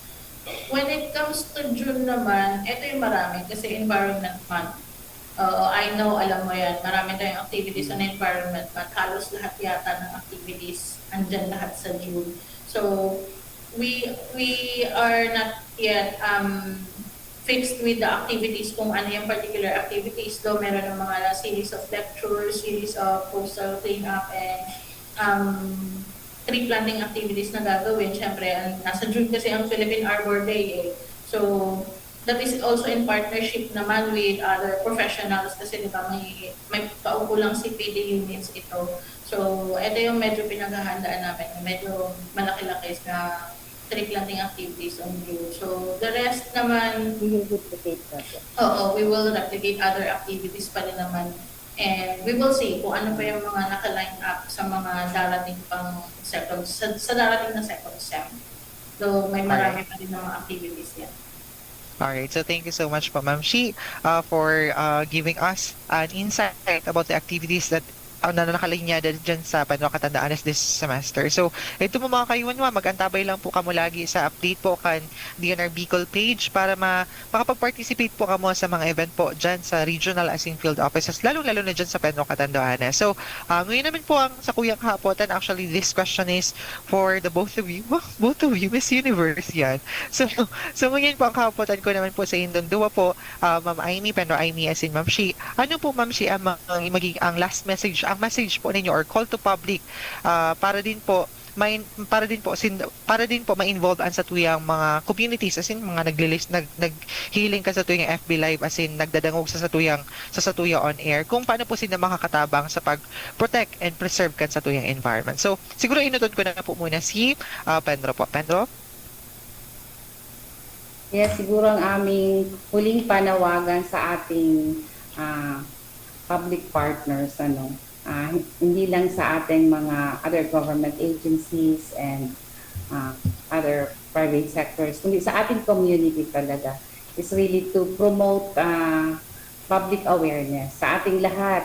When it comes to June naman, ito yung marami kasi Environment Month. I know, alam mo yan, marami tayong activities on Environment Month. Halos lahat yata ng activities andyan lahat sa June. So we are not yet fixed with the activities kung ano yung particular activities. Though meron ng mga series of lectures, series of coastal cleanup, and tree planting activities na gagawin. Siyempre, nasa June kasi ang Philippine Arbor Day So, that is also in partnership naman with other professionals kasi di ba may paukulang CPD units ito. So, ito yung medyo pinaghahandaan namin. Medyo malaki-laki na tree planting activities on June. So, the rest naman, we will replicate that. We will replicate other activities pa rin naman. And we will see kung ano pa yung mga naka-line up sa mga darating pang sa darating na second sem. So, may marami pa rin mga activities yan. Alright, so thank you so much po, Ma'am Shi, for giving us an insight about the activities that na nakalinya dyan sa Panro Katandaanes this semester. So, ito po mga kaiwanwa, mag-antabay lang po kamo lagi sa update po kan DNR Bicol page para makapag-participate po kamo sa mga event po dyan sa regional as in field offices, lalo-lalo na dyan sa Panro Katandaanes. So, ngayon naman po ang sa Kuyang Kahapotan, actually this question is for the both of you. Both of you, Miss Universe yan. So ngayon po ang kahapotan ko naman po sa indong duwa po, Ma'am Amy, Panro Amy as in Ma'am Shi. Ano po Ma'am Shi ang magiging ang last message, ang message po ninyo or call to public para din po ma-involve ang sa tuyang mga communities as in mga naghiling ka sa tuyang FB Live as in nagdadangog sa tuyang on air kung paano po sila makakatabang sa pag-protect and preserve kan sa tuyang environment. So siguro inutot ko na po muna si Pedro po. Pedro? Yes, siguro ang aming huling panawagan sa ating public partners, hindi lang sa ating mga other government agencies and other private sectors, kundi sa ating community talaga, is really to promote public awareness sa ating lahat,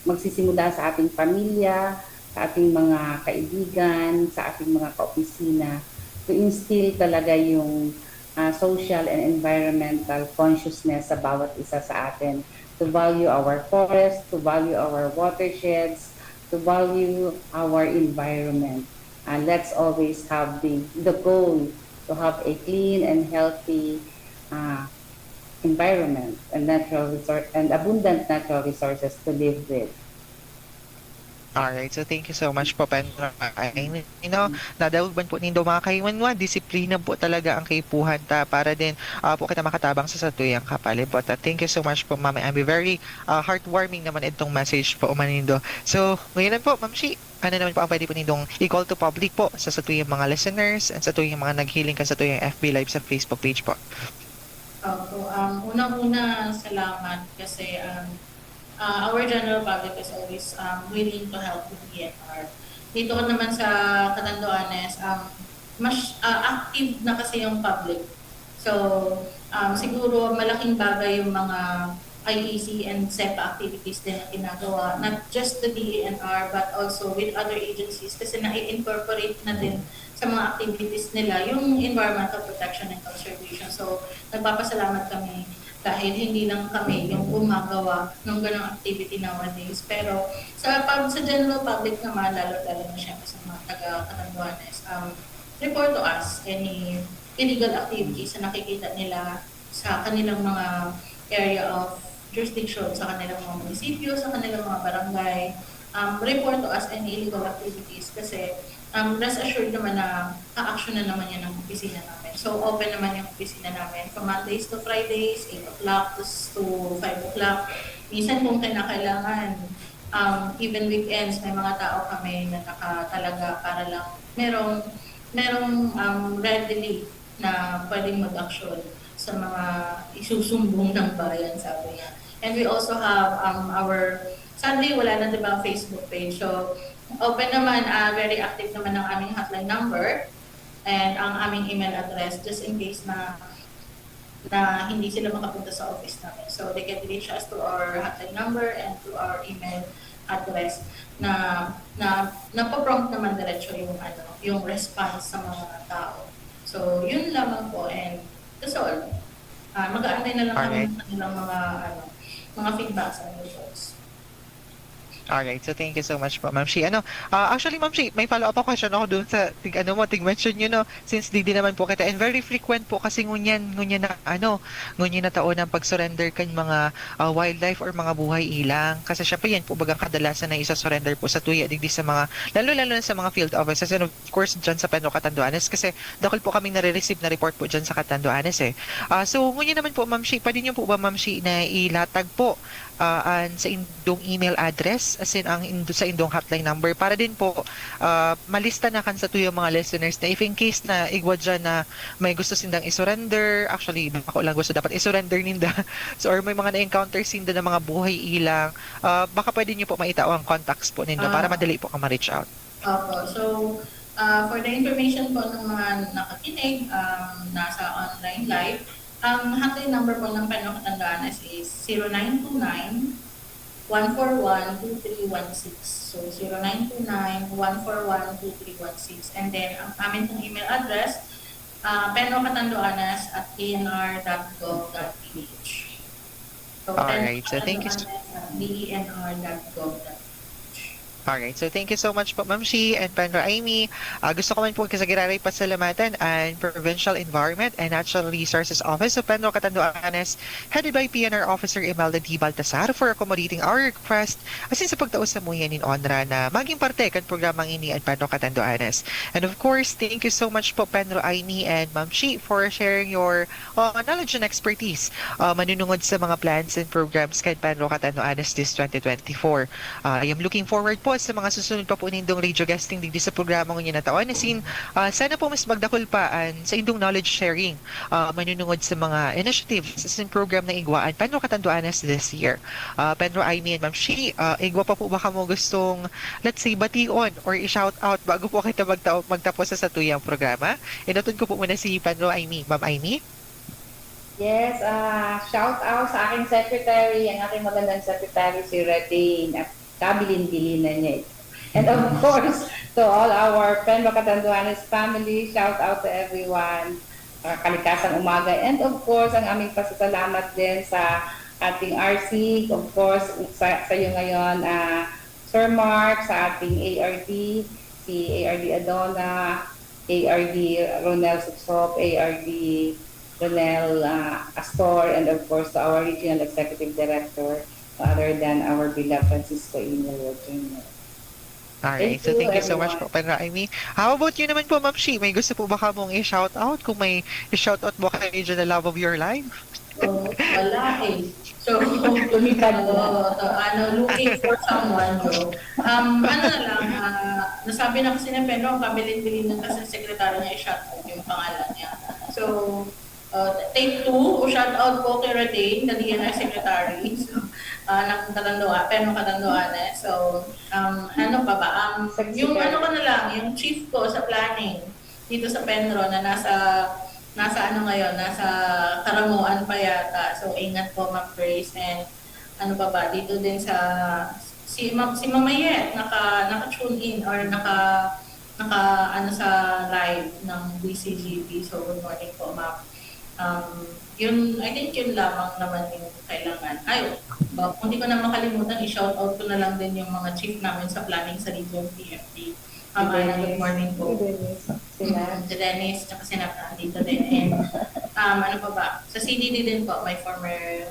magsisimula sa ating pamilya, sa ating mga kaibigan, sa ating mga kaopisina, to instill talaga yung social and environmental consciousness sa bawat isa sa atin, to value our forests, to value our watersheds, to value our environment. And let's always have the goal to have a clean and healthy environment and abundant natural resources to live with. Alright, so thank you so much po, Pedro. Nadawagban po nindo mga kaiwanwa, disiplina po talaga ang kaipuhan para din po kita makatabang sa satuyang kapalibot. Thank you so much po, Ma'am. I'm very heartwarming naman itong message po, Manindo. So, ngayon po, Ma'am Shi, ano naman po ang pwede po nindong i-call to public po sa satuyang mga listeners and sa tuyang mga naghiling ka sa tuyang FB Live sa Facebook page po? Unang-una, salamat kasi our general public is always willing to help with DNR. Dito ko naman sa Catanduanes, mas active na kasi yung public. So, siguro malaking bagay yung mga IEC and SEPA activities din na ginagawa. Not just the DNR but also with other agencies kasi na-incorporate na din sa mga activities nila yung environmental protection and conservation. So, nagpapasalamat kami dahil hindi lang kami yung gumagawa ng ganong activity nowadays. Pero sa general public naman, lalo-lalo na siyempre sa mga taga-Catanduanes, report to us any illegal activities na nakikita nila sa kanilang mga area of jurisdiction, sa kanilang mga munisipyo, sa kanilang mga barangay. Report to us any illegal activities kasi rest assured naman na a-action na naman yan ng opisina namin. So, open naman yung opisina namin from Mondays to Fridays, 8 o'clock to 5 o'clock. Minsan kung kinakailangan, even weekends, may mga tao kami na nakatalaga para lang merong readily na pwedeng mag-action sa mga isusumbong ng bayan, sabi niya. And we also have sadly, wala na diba ang Facebook page. So, open naman, very active naman ang aming hotline number and ang aming email address just in case na hindi sila makapunta sa office namin. So, they can reach us to our hotline number and to our email address na napaprompt naman diretso yung response sa mga tao. So, yun lamang po and that's all. Mag-aantay na lang kami ng kanilang mga feedback sa results. Alright, so thank you so much po, Ma'am Shi. Actually, Ma'am Shi, may follow-up ako question ako doon sa mention nyo, no? Since di naman po kita, and very frequent po kasi ngunyan na taon ng pag-surrender kan mga wildlife or mga buhay ilang. Kasi syempre yan po bagang kadalasan na isa-surrender po sa tuya, digdi sa mga, lalo-lalo na sa mga field offices, and of course, dyan sa Pedro Catanduanes, kasi dakol po kaming nare-receive na report po dyan sa Catanduanes eh. So, ngunyan naman po, Ma'am Shi, pwede nyo po ba, Ma'am Shi, na ilatag po sa indong email address as in sa indong hotline number para din po malista na kan sa tuyong mga listeners na if in case na igwa dyan na may gusto sindang isurrender, actually ako lang gusto dapat isurrender ninda so or may mga na-encounter sinda na mga buhay ilang, baka pwede nyo po maitao ang contacts po ninyo para madali po ka ma-reach out. So for the information po ng mga nakakinig nasa online live, ang hotline number po ng Pedro Catanduanes is 0929 141-2316. So 0929-141-2316. And then ang amin pong email address, penrocatanduanes@denr.gov.ph. So Alright, so thank you. denr.gov.ph. Alright, so thank you so much po, Ma'am Shi and Penro Amy. Gusto ko man po kasagiraray pasalamatan ang Provincial Environment and Natural Resources Office of Penro Catanduanes, headed by PNR Officer Imelda D. Baltasar, for accommodating our request asin sa pagtaos sa muyan in Onra na maging parte kan programang ini ang Penro Catanduanes. And of course, thank you so much po, Penro Amy and Ma'am Shi, for sharing your knowledge and expertise manunungod sa mga plans and programs kan Penro Catanduanes this 2024. I am looking forward po sa mga susunod pa po nindong radio guesting digdi sa programang nyo na taon. Asin, sana po mas magdakol pa sa indong knowledge sharing manunungod sa mga initiatives sa program na igwaan Penro Catanduanes this year. Penro Amy and Ma'am Shi, igwa pa po baka mo gustong, let's say, bation or i-shout out bago po kita magtapos sa tuyang programa? Inatod ko po muna si Penro Amy. Ma'am Amy? Yes, shout out sa aking secretary, ang aking magandang secretary si Redane at kabilin-bilin na niya ito. And of course, to all our Penro Catanduanes family, shout out to everyone, kalikasang umaga. And of course, ang aming pasasalamat din sa ating RC, of course, sa iyo ngayon, Sir Mark, sa ating ARD, si ARD Adona, ARD Ronel Suksop, ARD Ronel Astor, and of course, to our Regional Executive Director, other than our beloved Francisco Emilio Jr. Alright, so thank you so much po, Penro Amy. How about you naman po, Ma'am Shi? May gusto po baka mong i-shout out? Kung may i-shout out mo kay Region The Love of Your Life? Wala eh. So, lumipad looking for someone. So, ano na lang, nasabi na kasi na Penro, ang kabilin-bilin ng kasi sekretary niya, i-shout out yung pangalan niya. So, take 2, shout out po kay Redane, the DNR Secretary. So, ng Penro Catanduanes. So, ano pa ba? Yung ano ko na lang, yung chief ko sa planning dito sa Penro na nasa ano ngayon, nasa Karamuan pa yata. So, ingat po, Ma'am Grace. And ano pa ba, dito din sa si Mamayet, naka-tune in or naka sa live ng BCGP. So, good morning po, Ma'am. I think yun lamang naman yung kailangan. Kung hindi ko na makalimutan, i-shout out ko na lang din yung mga chief namin sa planning sa Region PFD. Good morning po. Si Dennis, tsaka si Napa, dito din. And ano pa ba? Sa CDD din po, my former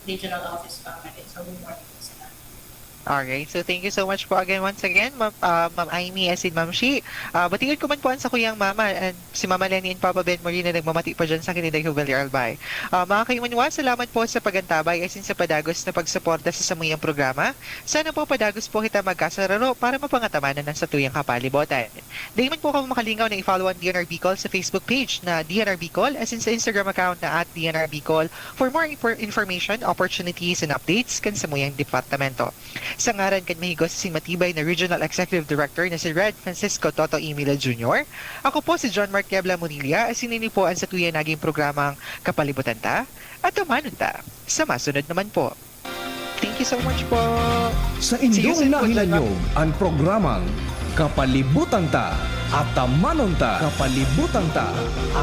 regional office family. So, good morning po sila. Alright, so thank you so much po once again, Ma'am Amy and si Ma'am Shi. Batingin ko man po sa kuyang mama and si Mama Lenny and Papa Ben Marie na nagmamati pa dyan sa Kiniday Jubilee Albay. Mga kaimanwa, salamat po sa pagantabay asin sa padagos na pagsuporta sa samuyang programa. Sana po padagos po kita magkasararo para mapangatamanan ng sa tuyang kapalibotan. Dahil man po kami makalingaw na i-follow ang DNR Bicol sa Facebook page na DNR Bicol asin sa Instagram account na @DNR Bicol for more information, opportunities, and updates kan samuyang departamento. Sa ngaran kan mahigos si matibay na Regional Executive Director na si Red Francisco Toto Emila Jr. Ako po si John Mark Yabla Murilla at sininipuan sa tuya naging programang Kapalibutan Ta at Tumanon Ta. Sa masunod naman po. Thank you so much po. Sa See you indong soon, nahilanyo ang programang Kapalibutan Ta at Tamanon Ta. Kapalibutan Ta